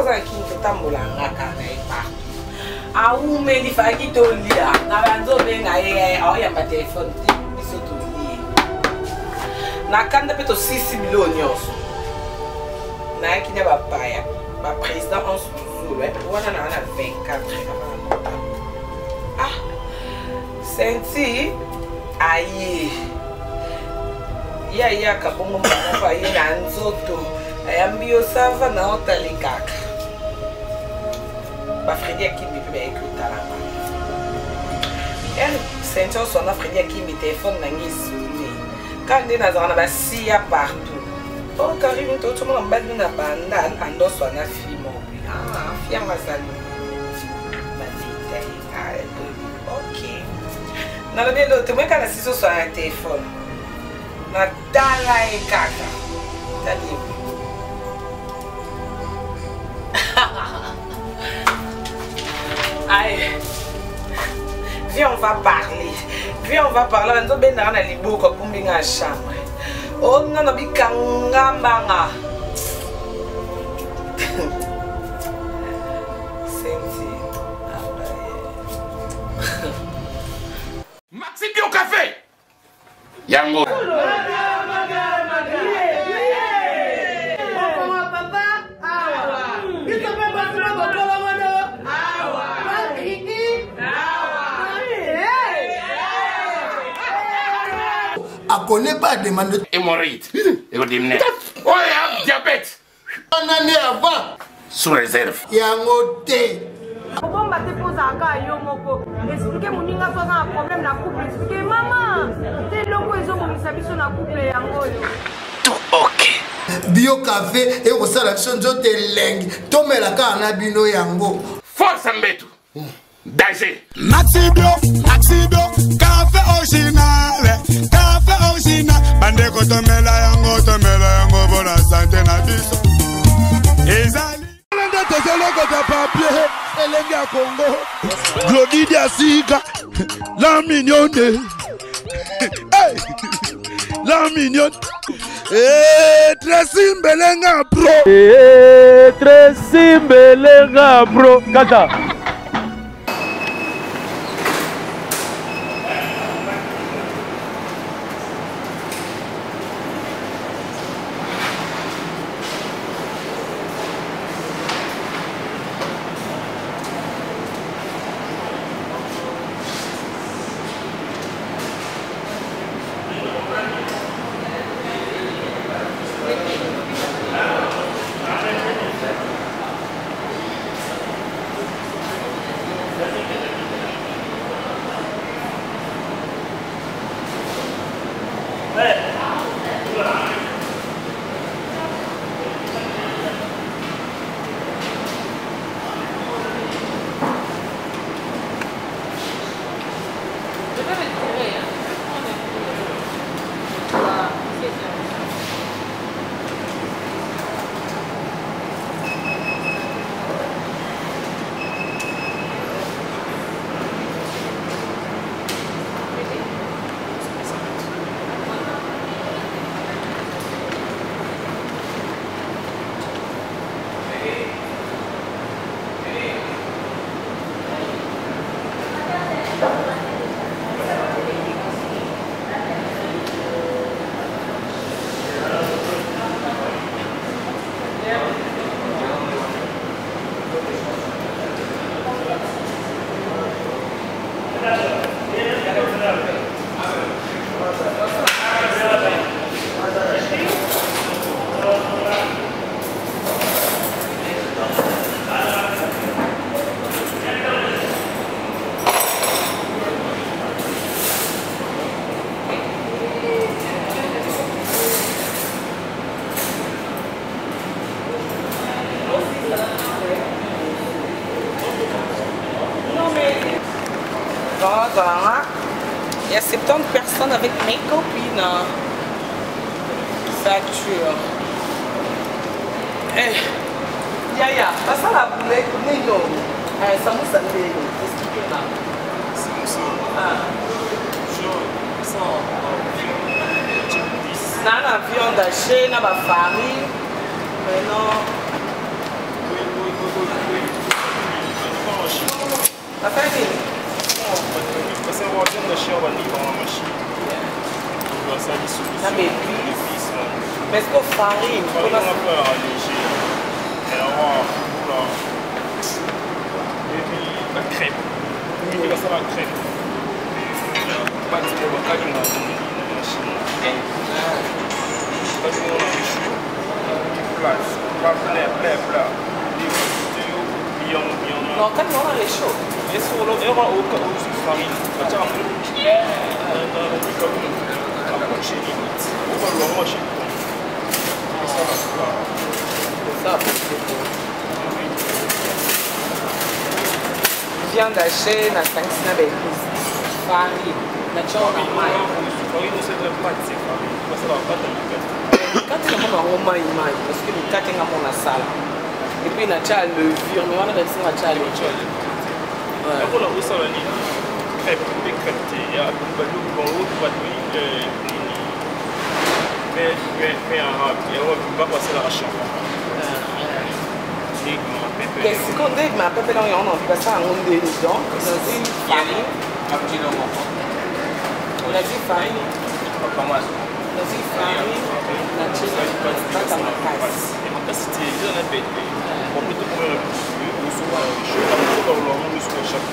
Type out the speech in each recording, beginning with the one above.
ça qui ne tambola na kana pas a où me di fa ki to lia na banzo be na o ya ma telefone biso to lia na kanda peto 6 millions nyonso na ki ne ba paya ba président en sous wana na 24 ah senti aye ya kabongo mama ye na nzoto ayambio sava na otalikaka ba Fredi akimi pe écouter là elle senti on son Fredi akimi téléphone na ngisuni quand na zana ba sia partout oh Karim to tout monde mbali na banda ando so na fimo ah fianga sali ba vite ok na le belo te me kana siso so na téléphone na dala e kaka tadi Aïe, viens on va parler. Viens on va parler. On doit bien aller libo comme pour bien chambre. Oh non non bikanga manga. Senti. Maxi Bio Café. Yango. A connaît pas demande Hémorroïde. Et vous dites, oh, il y a diabète. une année avant. Sous réserve. Il y a un hôtel. Pourquoi on te pose à gars yomoko? Expliquez mon ninga toi un problème na couple. Expliquez maman. T'es longo ils ont mon sabiso na couple yango. Tout ok. Bio café et au salon de lengue. Tomé la cana bino yango. Force Mbetu. Danger. Maxi Bio, café original. Café original. Bande ko tomela yango pour la santé na biso. Ezali. Papier, Elenga Congo, Glodidia Siga, la mignonne, hey, la mignonne, Tracy Belenga Pro, Tracy Belenga Pro, Kata. Il y a 70 personnes avec mes copines. Facture. Yaya, pas ça la boulette, Nino. Ça me semble. Expliquez là. La viande hachée, la farine. Maintenant. Basali nini? Parce que on tient de chier on livre en machine. On doit ça dissolution. Na épices. Mais est-ce que farine? On va faire alléger. Et alors voilà. Et puis la crème. Il va ça la crème. Pas de problème quand on a une machine. Quand on a un chou, place, pas plat. Non, quand on a les chaud. Et sur le erreur au cas où c'est farine, ça tient un peu. Viande hachée, na tangi na bécus. Farine, na tchao na maï. Farine, c'est de la pâte, c'est farine. Parce que la pâte, Quand tu as un maï, parce que le cas est dans la salle. Et puis, il y a la levure, mais on a réussi à la levure. On a aussi la ligne. Crêpe, des crêpes, il y a un peu de bon l'autre, mais on va passer la chambre. Qu'est-ce qu'on dit? Mais après, on a passé un monde dedans. On a dit farine. On a dit farine. On a dit farine. On a dit on peut te prendre le soir, je vais dans le chaque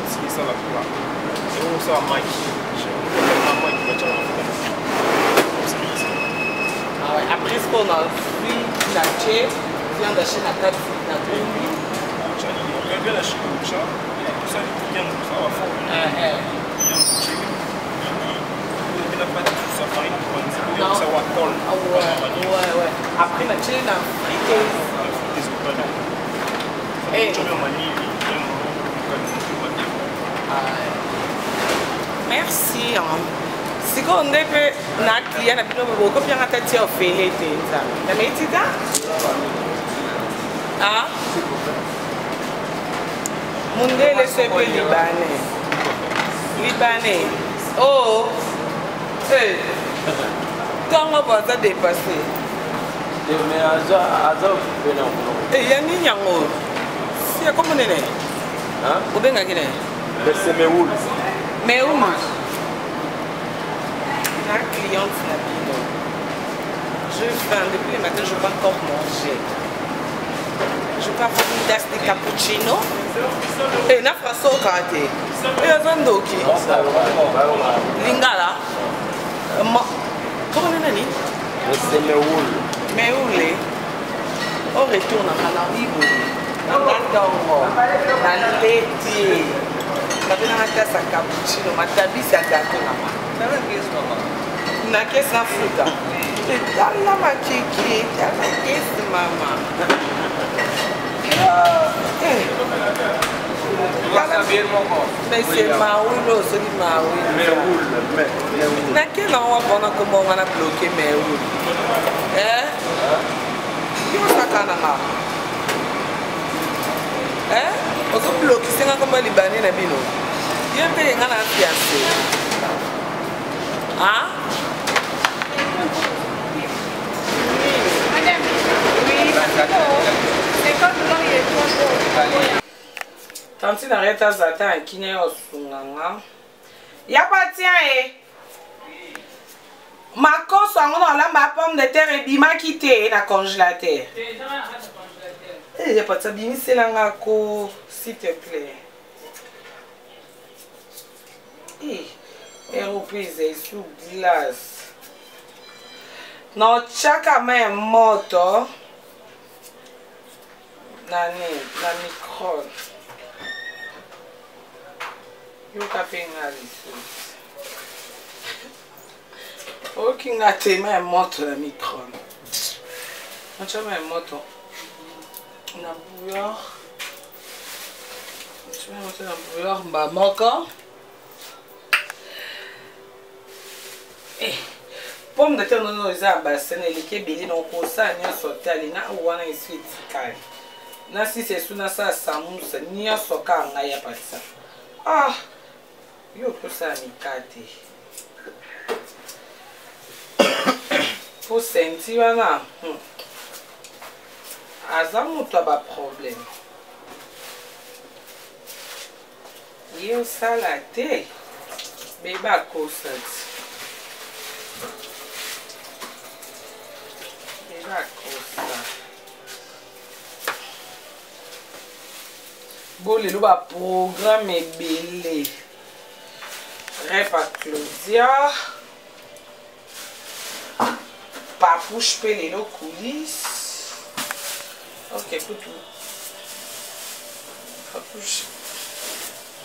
c'est ça la plat. Et on sort à après ce qu'on a fruit, la tchè, viande hachée, la tête, la combi. On vient d'acheter le chat, tout ça, il vient ça va fort. Il vient de chez lui. Il n'a pas de tout ça, farine, ça va colle. Ouais. Après la tchè, la frite. Merci. Si on est peu na client na bino boko bien atati ofele tenza. Na metida? Ah? Mundele sepe libanais. Oh. Eh. Comment va ça dépasser? Mais Azov Eh, yani nyango. Si comment nene? Hein? Obenga kine? C'est Meoul. Meoul. La cliente n'a pas. Je faim depuis le matin, je ne peux pas encore manger. Je peux faire une tasse de cappuccino. Et na fraso kate. Et azandoki. Lingala. Comment on a dit? C'est Meoul. Meoul. On retourne à la Bible. Dans la laitier. La tasse à cappuccino. Ma tabisse à gâteau. Na caisse na fruta. Dala makiki, dala caisse mama. Mais c'est Maoul, c'est Maoul. Na quel endroit pendant comment on a bloqué Maoul? Hein? Qui on s'accana? Hein? On a bloqué, c'est comme les Libanais na bino. Il y a un peu de fiancé. Ah? Madame, oui, c'est quand nous Tanti n'arrête à Zata et qui n'est pas sunganga. Y'a pas tiens eh. Ma cosse en on a ma pomme de terre et bima quitté na congélateur. Eh, y'a pas de bimi c'est la ko s'il te plaît. Eh. Européise sous glace. Non, chaque main moto. Nani, na micro. Yo kapenga liso. Ok, ngate main moto na micro. On chaque main moto. Na bouillard. Tu vas monter na bouillard, bah moko. Pomme de terre non eza bassin elike beli na kosa nya sotali na wana sweet kai. Na si c'est sous na sa samusa nya soka nga ya patsa. Ah. Yo kosa mikate. Pour sentir wana. Aza mutu ba problème. Yo salade. Beba kosa. Beba kosa. Bon, le ba programme belé. Repa Claudia. Papouche pelelo coulisses. Ok, écoute. Papouche.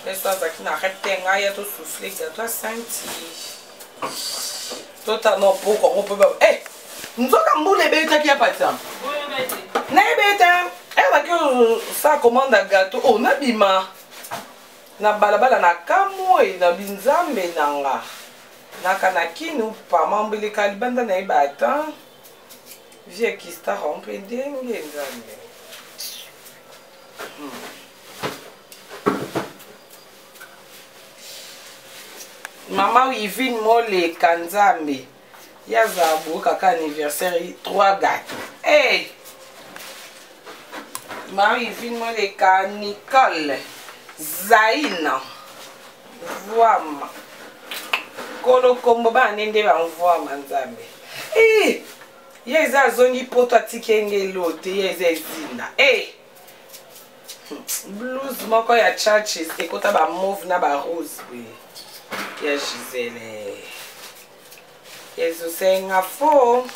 Essa aqui na retenga ia to souffler que tu senti. Totalement pouco, on peut pas. Eh, nous sommes boule bête qui a pas de temps. Boule bête. N'est bête. Elle a que ça commande un gâteau. Oh, na bima. Na balabala na kamo e na binzambe nanga. Na kanaki nous pas mambele kalibanda na ibata. Vie qui sta rompe dengue nzambe. Maman Yvine Mole Kanzambe. Yaza kaka anniversaire 3 gâteaux. Hey! Maman Yvine Mole Nicole. Zaina. Voama. Kolo kombo ba nende ba voama nzambe. Eh! Yeza zongi poto atikenge lote yeza zina. Eh! Blues moko ya churches ekota ba mauve na ba rose we. Ya Gisele. Yesu senga fo.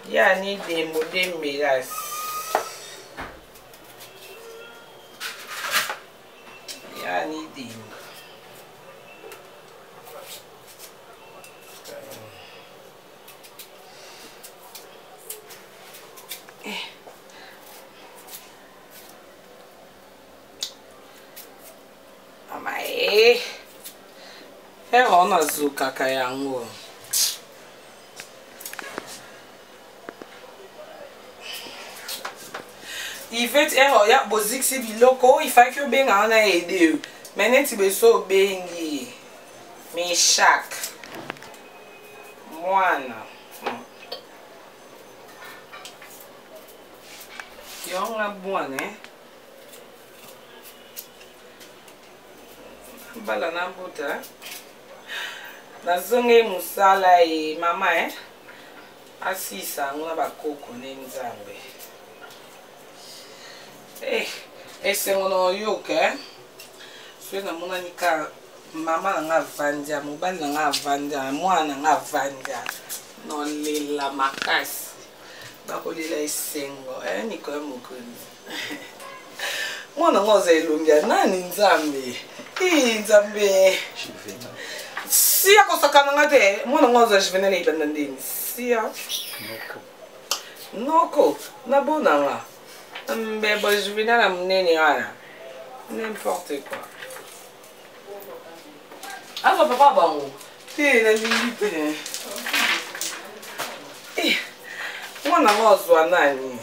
Ya ni demo de miras. Ya ni demo. Ero na zuka kayangu. Yvette ero ya boziksi biloko ifa ki obenga ana ede. Meneti beso bengi. Meshak. Mwana. Yonga bwane. Bala na buta. Nazonge musala e mama asisa ngona bakoko nenzambe. Ese ngono yoke. So na mona nika mama nga vanja, mobali nga vanja, mwana nga vanja. No lela makasi. Bakolela isengo, niko mukuni. Mwana ngoza elungia nani nzambe? Nzambe. Sia kosakana ngate, mwana ngoza jivenele ibanda ndini. Sia. Noko. Nabona nga. Mbebo jivenele mnene wana. N'importe quoi. Azo papa bango. Na limite. Mwana ngozwa nani?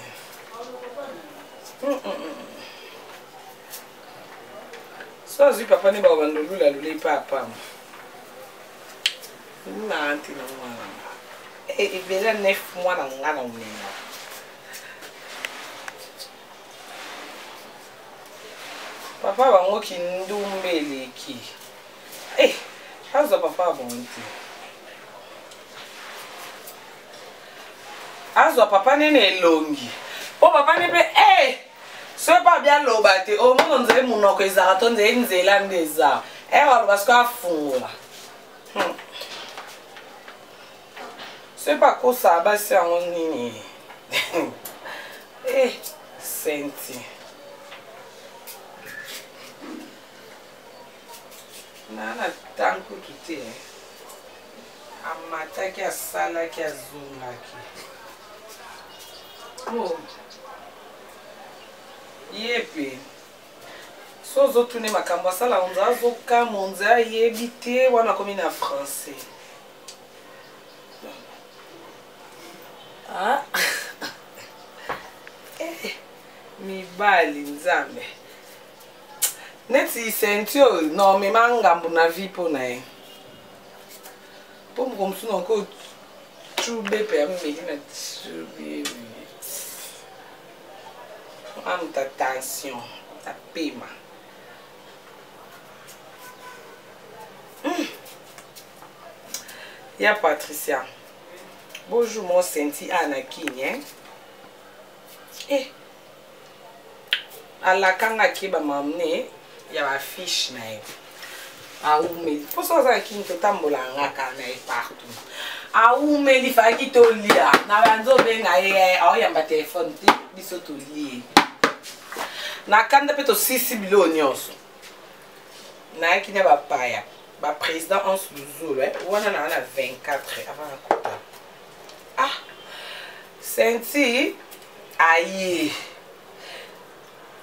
So zi papa ne ba bandolula lule papa. Na anti na mwana. Ibela 9 mois na ngana umena. Papa bango ki ndumbele ki. How's papa bonti? Azo papa nene longi. O papa ne pe so pas bien lobate o mo nze munoko ezaka to nze nzela ndeza. Wa parce que afungula. C'est pas quoi ça ba se en nini. Senti. Nana tanku tuti amata ki asala ki azunga ki. Oh. Yepe. So zo tune makambo asala onza zo ka monza yebite wana komi na français. Mi bali nzambe. Neti sentio no me mangambu na vipo na e. Pomo como suno ko chube pe ambe na chube. Anta tension. à pema. Ya Patricia. Bonjour mon senti Anakin, hein? Eh. À kanga ki ba mamne ya ba fiche na ye. A umeli. Pour ça ça ki to tambola ngaka na ye partout. A umeli fa ki to lia. Na banzo benga ye a ya ba téléphone ti biso to lie. Na kanda peto 6 billion nyonso. Na ki ne ba paya. Ba président en Zulu, wana na 24 avant la coupe. Ah. Senti ayi.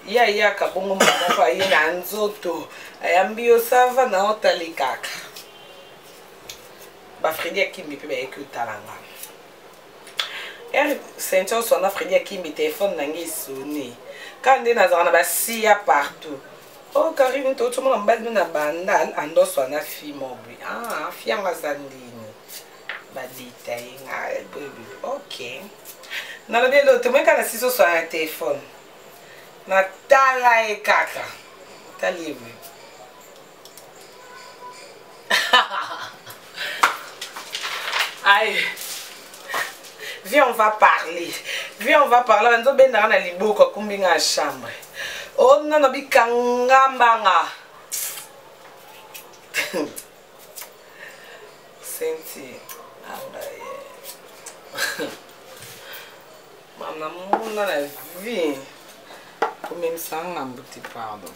Ya kabongo moko ayi na nzoto. Ayambi osava na otali kaka. Ba Fredi Akimbi pe ba ekutalanga. Senti on sona Fredi Akimbi téléphone nangi soni. Kande nazana ba siya partout. Oh, Karim, tout le monde a un bandal, and also a fille mobile. Ah, fianga zandini. Badita, ok. Dans le bien, tu me quand assis sur un téléphone. Na tala e kaka. T'as livré. Aïe. Viens, on va parler. Viens, on va parler. On va bien dans la libo, comme bien à chambre. Oh non, non, bikangambanga. Senti. Mama, mon la vie. Comme ça, on a un petit pardon.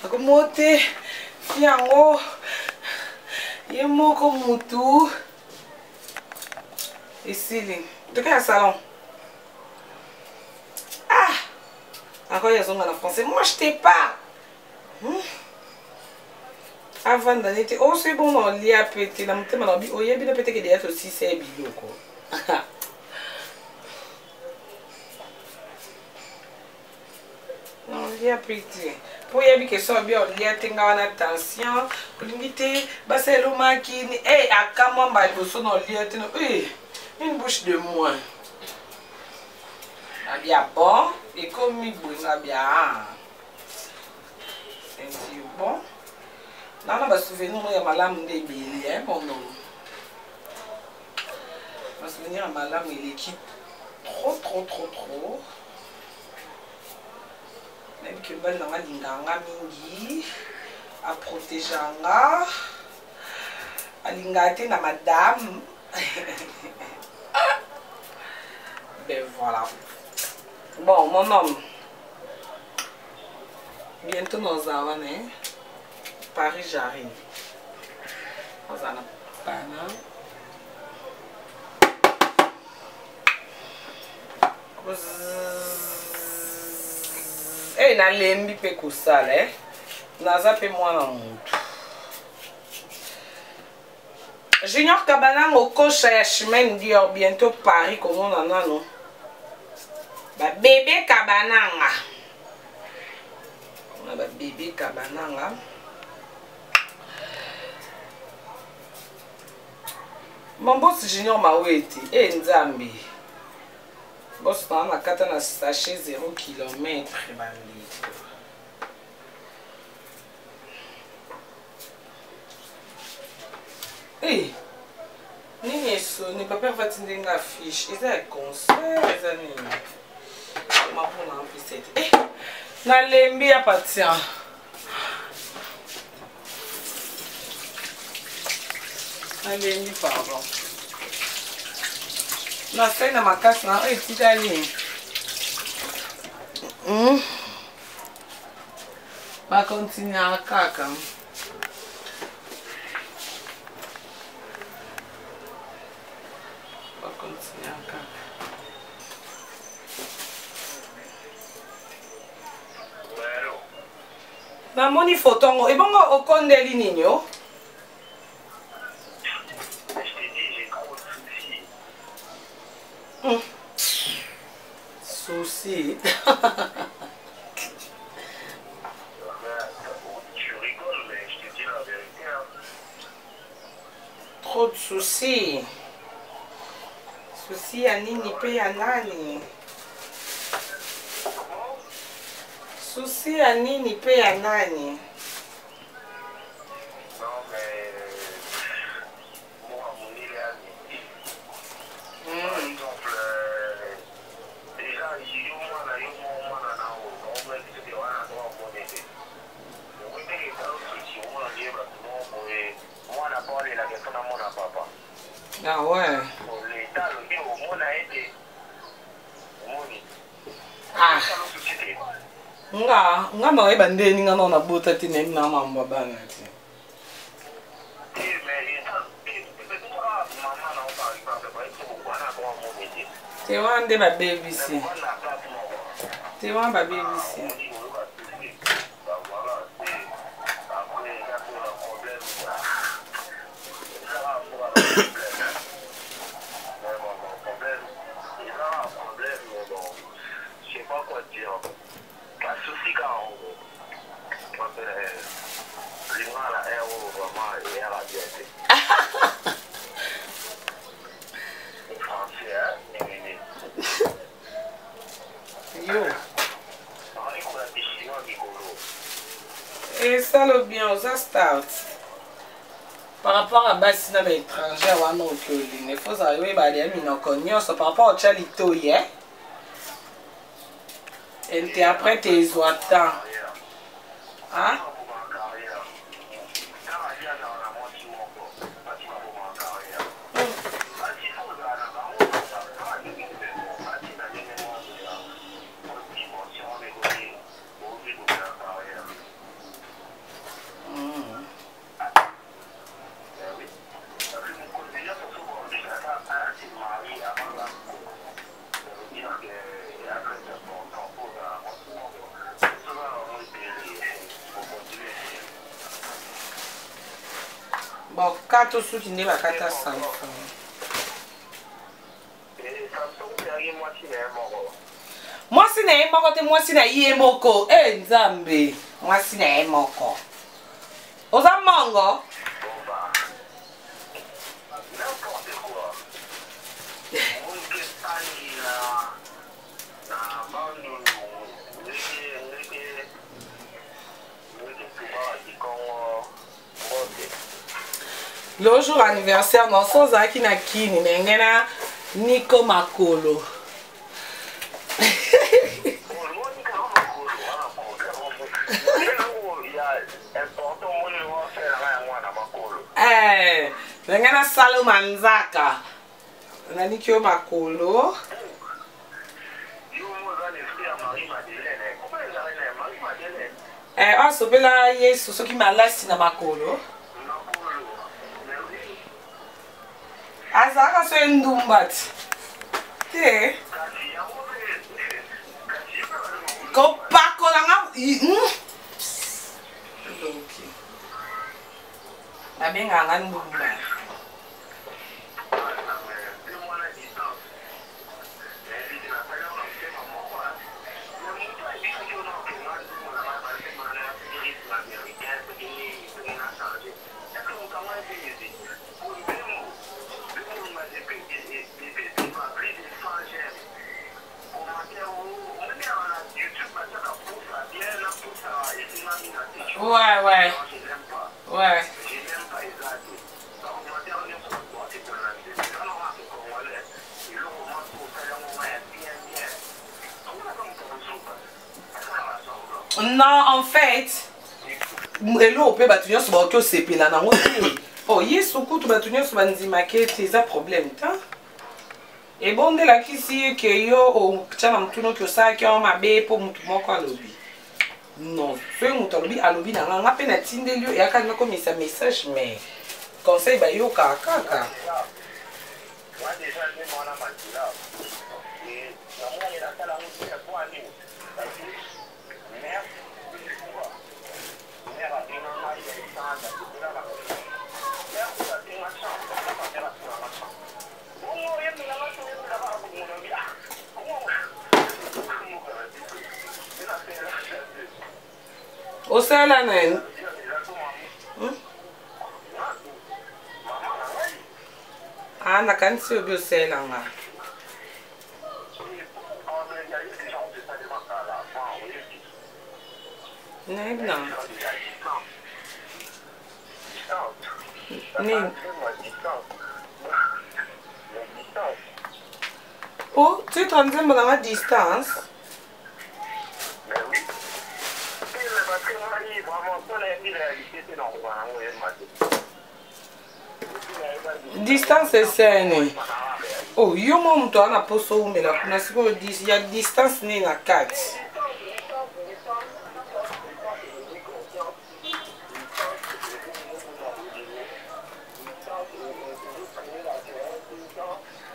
Comme tu fiango, yemoko mutu. Ici, tu es au salon. Ah! Encore ils ont en français. Moi je t'ai pas. Avant d'aller, oh c'est bon, on lit à péter. La montée m'a dit, oh il y a bien péter que derrière aussi c'est bilou quoi. Non, lit à péter. Pour y aller que ça bien, on lit à tenir en attention. Pour limiter, bah c'est le maquine. Eh, à quand moi bah il faut son lit à tenir. Eh, une bouche de moins. Bien bon et comme il bouge bien c'est bon là on va se souvenir de ma lame de billet mon nom on va se souvenir de ma lame il est qui trop même que ben dans ma linganga mingi à protéger nga à lingate na madame ben voilà. Bon, mon homme, bientôt nous allons Paris, j'arrive. Nous allons Pana. Eh, na lembi pe kusala, naza pe moi na mutu. Junior Kabana au coach ya chemin Dior bientôt Paris comme on en a non. Ba bébé Kabananga. On a ba bébé Kabananga. Mon boss Junior Maweti et Nzambi. Boss na kata na sachet 0 km bandi. Hey, nini eso ni papa va tindenga fiche. Is that a concert? Is that nini? Ma pona en plus. Eh, na lembi a patia. Na lembi pardon. Na sai na makasi na eh titali. Va continuer a kaka. Namoni photo et bon au condeli nino. Je t'ai dit j'ai trop de soucis. Soucis. Tu rigoles mais je te dis la vérité. Hein. Trop de soucis. Soucis à nini pe à nani. Souci ya nini pe ya nani? Ah ouais. Ah. Nga maeba ndeni nga na buta tine na mamba bana ti. Te wande ba baby si. Te wande ba baby si. Yo. Et ça le bien aux start. Par rapport à Bassina l'étranger, il faut savoir par rapport au Chalito hier. Et tu après tes temps. Hein? Bon, 4 sous qui n'est pas 400. Moi, si n'est pas moi, si n'est moko. Eh, Nzambe. Moi, si n'est moko. Oza mango. Le jour anniversaire, non, sans aki na kini, n'engena Nico Makolo. N'engena Salomon Zaka. Na Nico Makolo. Also bela Yesu so ki malasi na Makolo. Azaka so ndumbat. Te. Ko pako la nga. Loki. Abi nga ndumbat. Ouais. Non, en fait, hello, pe batunyo so ba sepela na ngo. Oh, yesu kutu batunyo so banzima ke teza problème ta. Et bon de la kisi ke yo o chana mtuno kyo sa ke o mabe po mutu moko alobi. Non, ce mutu alobi alobi na nga pe na tindelio ya ka ngako misa message mais conseil ba yo kaka. Moi déjà je m'en a matila. Et la moi il a sala mutu ya kwa ni. O sala nen. Ah, na kansi obi o sala nga. Non. Oh, tu es en train de me à distance. Mais oui. Parce que moi, vraiment, pour la réalité, c'est normal. Distance c'est saine. Oh, yo mon toi na poso mais la kuna siko il y a distance ni na 4.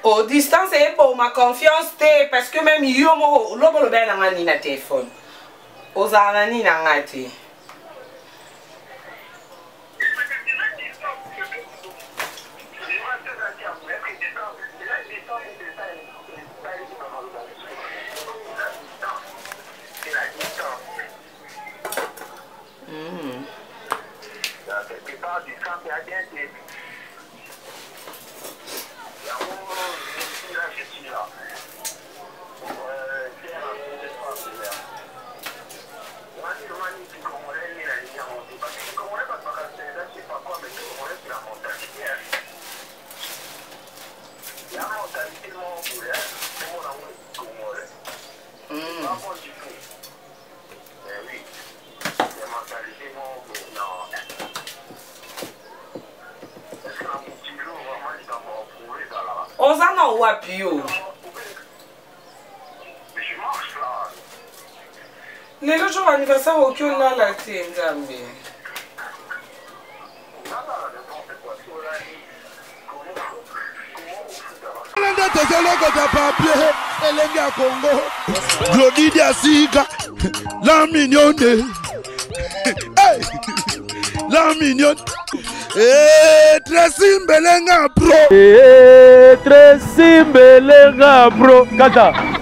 Oh, distance est pour ma confiance parce que même yo mo lobo lo ben na ni na téléphone. Ozana ni na ngati. Ozana wapi yo? Lelo jour anniversaire au Kyo là la Nzambe. Glodidi Asiga, la mignonne, hey, la mignonne, Tracy Mbelenga bro, Tracy Mbelenga bro, kata.